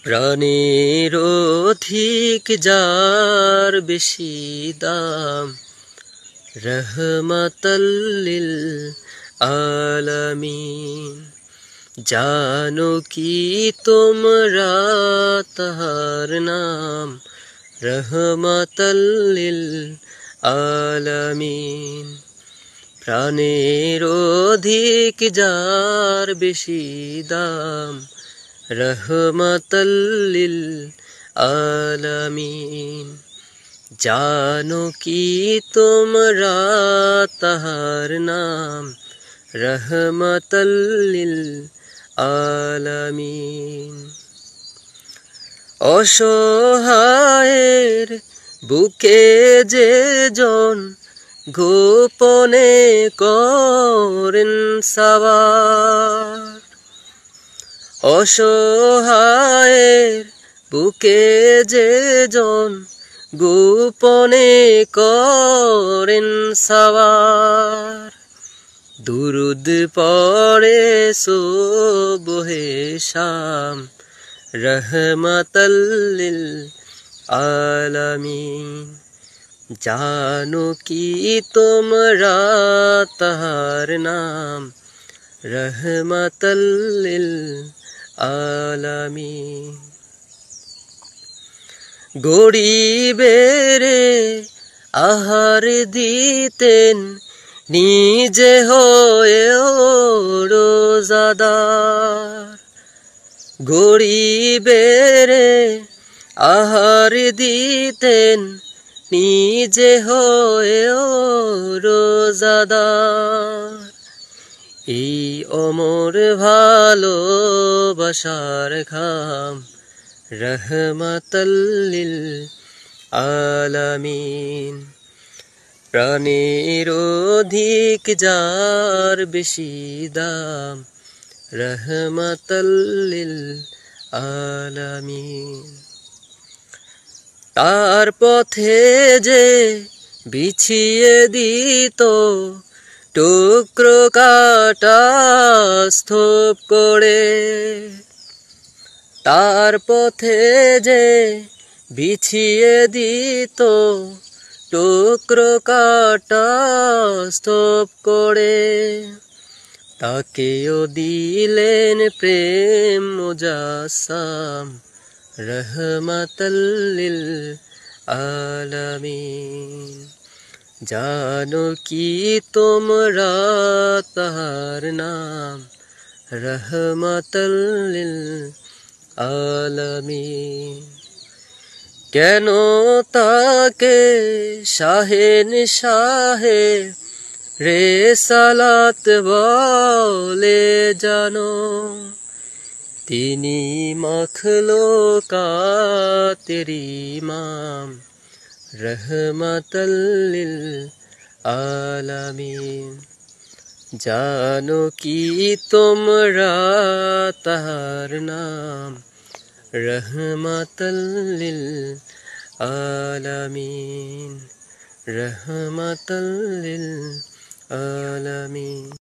প্রাণের অধিক যার বেশি দাম, রহমাতাল লিল আলামিন। জানো কি তোমরা তাহার নাম, রহমাতাল লিল আলামিন। প্রাণের অধিক যার বেশি দাম, রহমাতাল লিল আলামিন। জানো কি তোমরা তাহার নাম, রহমাতাল লিল আলামিন। অসহায়ের বুকে যে জন গোপনে করেন সাওয়ার, অসহায়ের বুকে যে জন গোপনে করেন সাওয়ার। দুরুদ পড়ে সুবহে শাম, রহমাতাল লিল আলামিন। জানো কি তোমরা তাহার নাম, রহমাতাল লিল আলামিন। গরিবেরে আহার দিতেন নিজে হয়েও রোজাদার, গরিবেরে আহার দিতেন নিজে হয়েও রোজাদার। এই অমর ভালোবাসার ঘাম, রহমাতাল লিল আলামিন। প্রাণের অধিক যার বেশি দাম, রহমাতাল লিল আলামিন। তার পথে যে বিছিয়ে দিত টুকরো কাটা স্তূপ করে, তার পথে যে বিছিয়ে দিত টুকরো কাটা স্তূপ করে, তাকেও দিলেন প্রেম মুজাসসাম, রহমাতাল লিল আলামিন। জানো কি তোমরা তাহার নাম, রহমাতাল লিল আলামিন। কেন তাকে শাহেন শাহে রেসালাত বলে জানো, তিনি মখলুকাতের ইমাম, রহমাতাল লিল আলামিন। জানো কি তোমরা তাহার নাম, রহমাতাল লিল আলামিন, রহমাতাল লিল আলামিন।